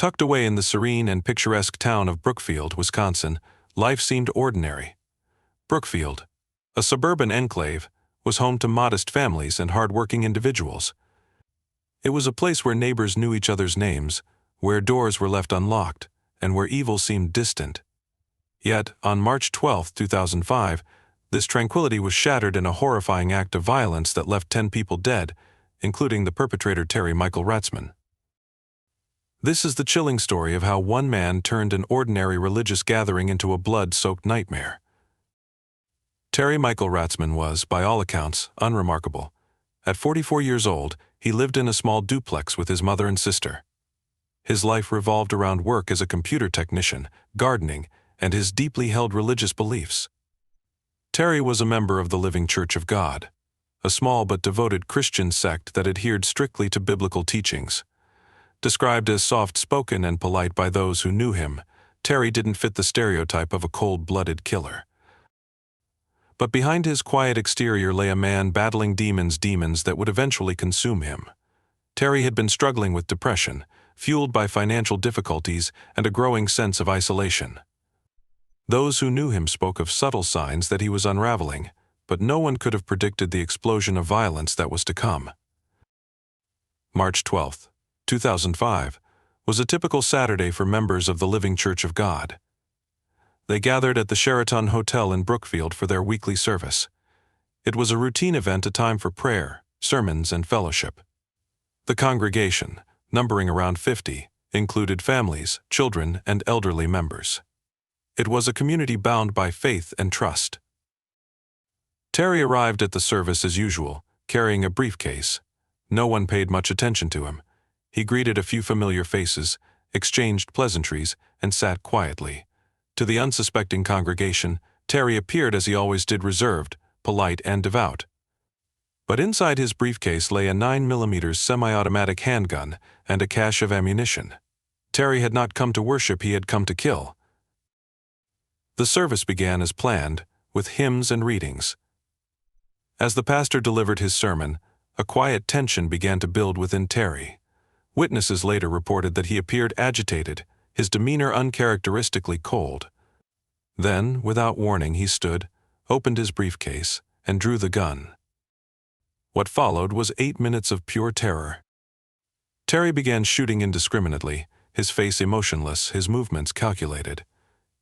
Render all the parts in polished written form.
Tucked away in the serene and picturesque town of Brookfield, Wisconsin, life seemed ordinary. Brookfield, a suburban enclave, was home to modest families and hard-working individuals. It was a place where neighbors knew each other's names, where doors were left unlocked, and where evil seemed distant. Yet, on March 12, 2005, this tranquility was shattered in a horrifying act of violence that left 10 people dead, including the perpetrator Terry Michael Ratzmann. This is the chilling story of how one man turned an ordinary religious gathering into a blood-soaked nightmare. Terry Michael Ratzmann was, by all accounts, unremarkable. At 44 years old, he lived in a small duplex with his mother and sister. His life revolved around work as a computer technician, gardening, and his deeply held religious beliefs. Terry was a member of the Living Church of God, a small but devoted Christian sect that adhered strictly to biblical teachings. Described as soft-spoken and polite by those who knew him, Terry didn't fit the stereotype of a cold-blooded killer. But behind his quiet exterior lay a man battling demons that would eventually consume him. Terry had been struggling with depression, fueled by financial difficulties and a growing sense of isolation. Those who knew him spoke of subtle signs that he was unraveling, but no one could have predicted the explosion of violence that was to come. March 12, 2005, was a typical Saturday for members of the Living Church of God. They gathered at the Sheraton Hotel in Brookfield for their weekly service. It was a routine event, a time for prayer, sermons, and fellowship. The congregation, numbering around 50, included families, children, and elderly members. It was a community bound by faith and trust. Terry arrived at the service as usual, carrying a briefcase. No one paid much attention to him. He greeted a few familiar faces, exchanged pleasantries, and sat quietly. To the unsuspecting congregation, Terry appeared as he always did, reserved, polite, and devout. But inside his briefcase lay a 9mm semi-automatic handgun and a cache of ammunition. Terry had not come to worship, he had come to kill. The service began as planned, with hymns and readings. As the pastor delivered his sermon, a quiet tension began to build within Terry. Witnesses later reported that he appeared agitated, his demeanor uncharacteristically cold. Then, without warning, he stood, opened his briefcase, and drew the gun. What followed was 8 minutes of pure terror. Terry began shooting indiscriminately, his face emotionless, his movements calculated.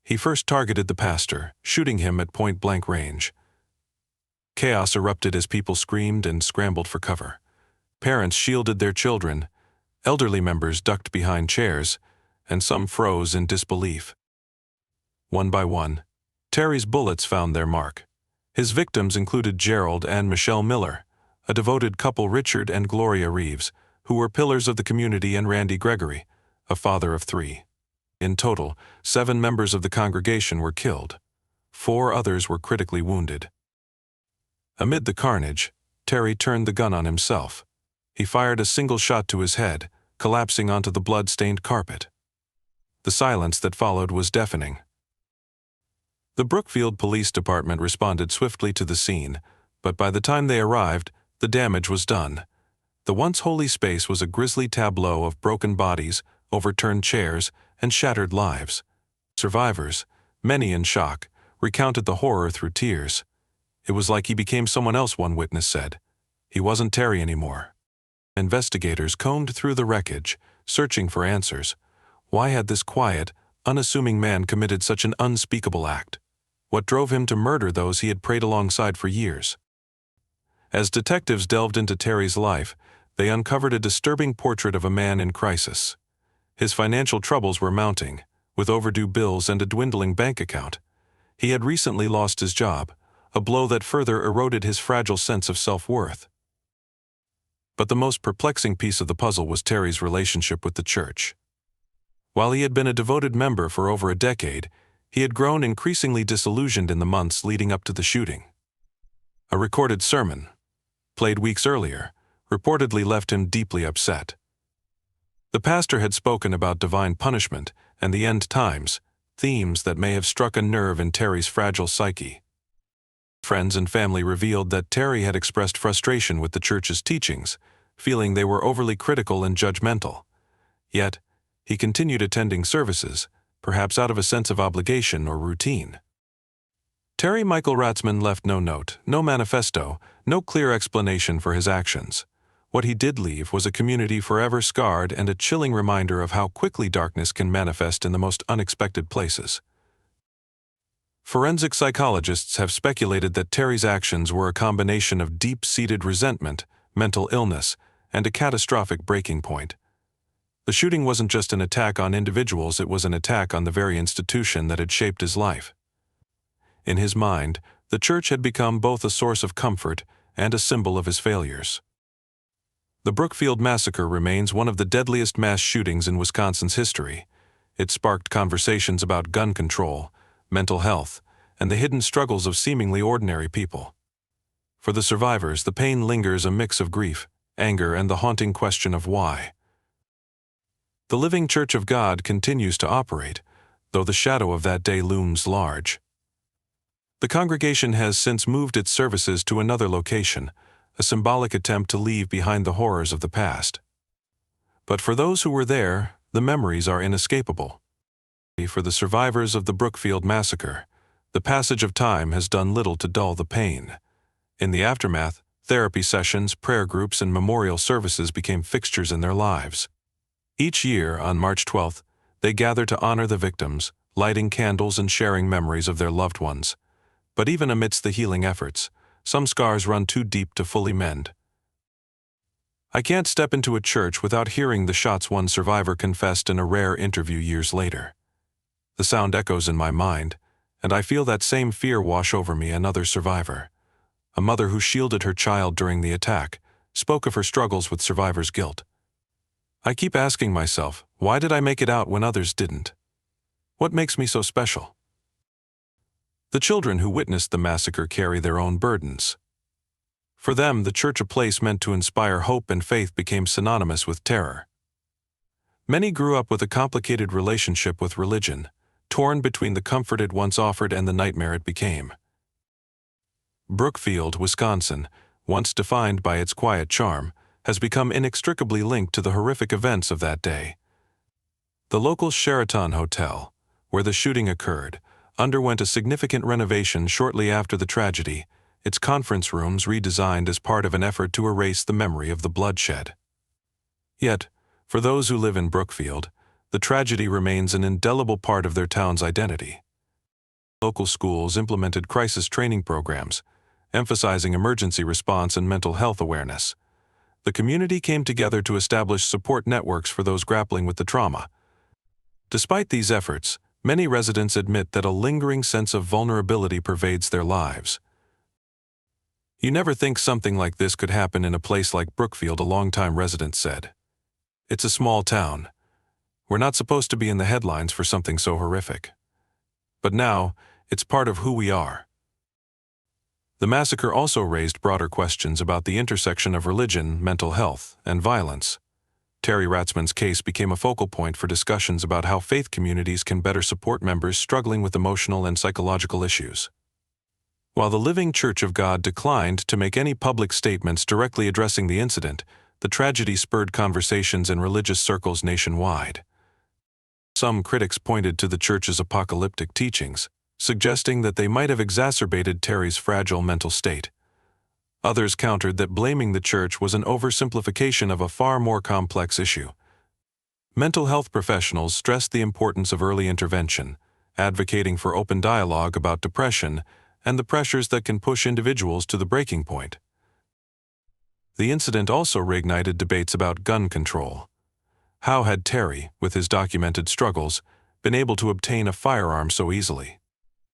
He first targeted the pastor, shooting him at point-blank range. Chaos erupted as people screamed and scrambled for cover. Parents shielded their children, elderly members ducked behind chairs, and some froze in disbelief. One by one, Terry's bullets found their mark. His victims included Gerald and Michelle Miller, a devoted couple, Richard and Gloria Reeves, who were pillars of the community, and Randy Gregory, a father of 3. In total, 7 members of the congregation were killed. 4 others were critically wounded. Amid the carnage, Terry turned the gun on himself. He fired a single shot to his head, collapsing onto the blood-stained carpet. The silence that followed was deafening. The Brookfield Police Department responded swiftly to the scene, but by the time they arrived, the damage was done. The once holy space was a grisly tableau of broken bodies, overturned chairs, and shattered lives. Survivors, many in shock, recounted the horror through tears. It was like he became someone else, one witness said. He wasn't Terry anymore. Investigators combed through the wreckage, searching for answers. Why had this quiet, unassuming man committed such an unspeakable act? What drove him to murder those he had prayed alongside for years? As detectives delved into Terry's life, they uncovered a disturbing portrait of a man in crisis. His financial troubles were mounting, with overdue bills and a dwindling bank account. He had recently lost his job, a blow that further eroded his fragile sense of self-worth. But the most perplexing piece of the puzzle was Terry's relationship with the church. While he had been a devoted member for over a decade, he had grown increasingly disillusioned in the months leading up to the shooting. A recorded sermon, played weeks earlier, reportedly left him deeply upset. The pastor had spoken about divine punishment and the end times, themes that may have struck a nerve in Terry's fragile psyche. Friends and family revealed that Terry had expressed frustration with the church's teachings, feeling they were overly critical and judgmental. Yet, he continued attending services, perhaps out of a sense of obligation or routine. Terry Michael Ratzmann left no note, no manifesto, no clear explanation for his actions. What he did leave was a community forever scarred and a chilling reminder of how quickly darkness can manifest in the most unexpected places. Forensic psychologists have speculated that Terry's actions were a combination of deep-seated resentment, mental illness, and a catastrophic breaking point. The shooting wasn't just an attack on individuals, it was an attack on the very institution that had shaped his life. In his mind, the church had become both a source of comfort and a symbol of his failures. The Brookfield massacre remains one of the deadliest mass shootings in Wisconsin's history. It sparked conversations about gun control, mental health, and the hidden struggles of seemingly ordinary people. For the survivors, the pain lingers, a mix of grief, anger, and the haunting question of why. The Living Church of God continues to operate, though the shadow of that day looms large. The congregation has since moved its services to another location, a symbolic attempt to leave behind the horrors of the past. But for those who were there, the memories are inescapable. For the survivors of the Brookfield massacre, the passage of time has done little to dull the pain. In the aftermath, therapy sessions, prayer groups, and memorial services became fixtures in their lives. Each year, on March 12th, they gather to honor the victims, lighting candles and sharing memories of their loved ones. But even amidst the healing efforts, some scars run too deep to fully mend. I can't step into a church without hearing the shots one survivor confessed in a rare interview years later. The sound echoes in my mind, and I feel that same fear wash over me. Another survivor, a mother who shielded her child during the attack, spoke of her struggles with survivor's guilt. I keep asking myself, why did I make it out when others didn't? What makes me so special? The children who witnessed the massacre carry their own burdens. For them, the church, a place meant to inspire hope and faith, became synonymous with terror. Many grew up with a complicated relationship with religion, torn between the comfort it once offered and the nightmare it became. Brookfield, Wisconsin, once defined by its quiet charm, has become inextricably linked to the horrific events of that day. The local Sheraton Hotel, where the shooting occurred, underwent a significant renovation shortly after the tragedy, its conference rooms redesigned as part of an effort to erase the memory of the bloodshed. Yet, for those who live in Brookfield, the tragedy remains an indelible part of their town's identity. Local schools implemented crisis training programs, emphasizing emergency response and mental health awareness. The community came together to establish support networks for those grappling with the trauma. Despite these efforts, many residents admit that a lingering sense of vulnerability pervades their lives. You never think something like this could happen in a place like Brookfield, a longtime resident said. It's a small town. We're not supposed to be in the headlines for something so horrific. But now, it's part of who we are. The massacre also raised broader questions about the intersection of religion, mental health, and violence. Terry Ratzmann's case became a focal point for discussions about how faith communities can better support members struggling with emotional and psychological issues. While the Living Church of God declined to make any public statements directly addressing the incident, the tragedy spurred conversations in religious circles nationwide. Some critics pointed to the church's apocalyptic teachings, suggesting that they might have exacerbated Terry's fragile mental state. Others countered that blaming the church was an oversimplification of a far more complex issue. Mental health professionals stressed the importance of early intervention, advocating for open dialogue about depression and the pressures that can push individuals to the breaking point. The incident also reignited debates about gun control. How had Terry, with his documented struggles, been able to obtain a firearm so easily?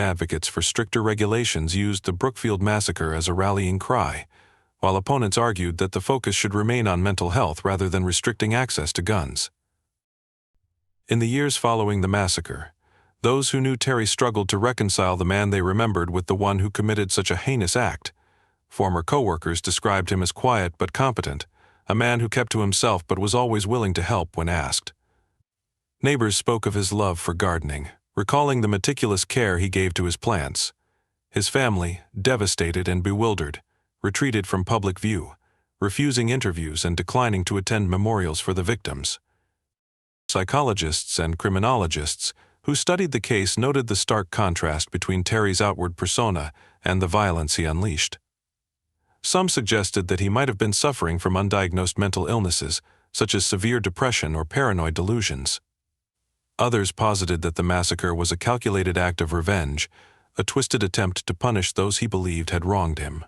Advocates for stricter regulations used the Brookfield massacre as a rallying cry, while opponents argued that the focus should remain on mental health rather than restricting access to guns. In the years following the massacre, those who knew Terry struggled to reconcile the man they remembered with the one who committed such a heinous act. Former co-workers described him as quiet but competent, a man who kept to himself but was always willing to help when asked. Neighbors spoke of his love for gardening, recalling the meticulous care he gave to his plants. His family, devastated and bewildered, retreated from public view, refusing interviews and declining to attend memorials for the victims. Psychologists and criminologists who studied the case noted the stark contrast between Terry's outward persona and the violence he unleashed. Some suggested that he might have been suffering from undiagnosed mental illnesses, such as severe depression or paranoid delusions. Others posited that the massacre was a calculated act of revenge, a twisted attempt to punish those he believed had wronged him.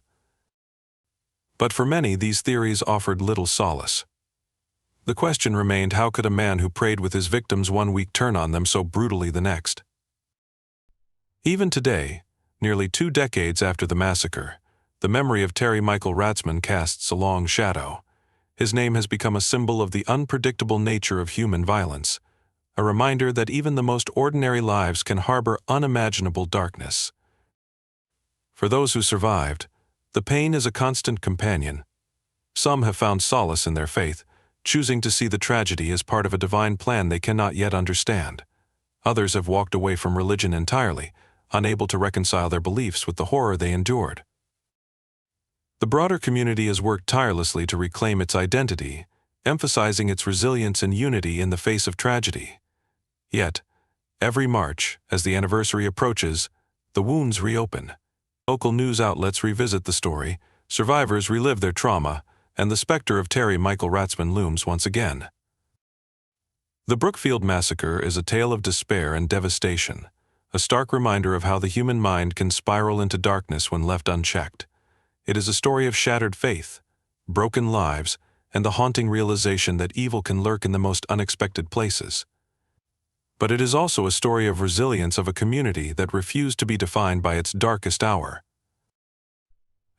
But for many, these theories offered little solace. The question remained, how could a man who prayed with his victims one week turn on them so brutally the next? Even today, nearly 2 decades after the massacre, the memory of Terry Michael Ratzmann casts a long shadow. His name has become a symbol of the unpredictable nature of human violence, a reminder that even the most ordinary lives can harbor unimaginable darkness. For those who survived, the pain is a constant companion. Some have found solace in their faith, choosing to see the tragedy as part of a divine plan they cannot yet understand. Others have walked away from religion entirely, unable to reconcile their beliefs with the horror they endured. The broader community has worked tirelessly to reclaim its identity, emphasizing its resilience and unity in the face of tragedy. Yet, every March, as the anniversary approaches, the wounds reopen. Local news outlets revisit the story, survivors relive their trauma, and the specter of Terry Michael Ratzmann looms once again. The Brookfield Massacre is a tale of despair and devastation, a stark reminder of how the human mind can spiral into darkness when left unchecked. It is a story of shattered faith, broken lives, and the haunting realization that evil can lurk in the most unexpected places. But it is also a story of resilience of a community that refused to be defined by its darkest hour.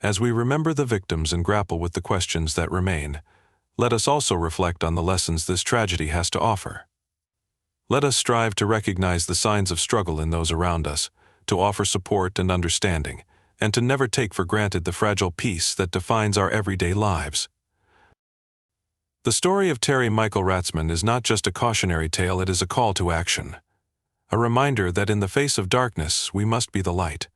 As we remember the victims and grapple with the questions that remain, let us also reflect on the lessons this tragedy has to offer. Let us strive to recognize the signs of struggle in those around us, to offer support and understanding, and to never take for granted the fragile peace that defines our everyday lives. The story of Terry Michael Ratzmann is not just a cautionary tale, it is a call to action. A reminder that in the face of darkness, we must be the light.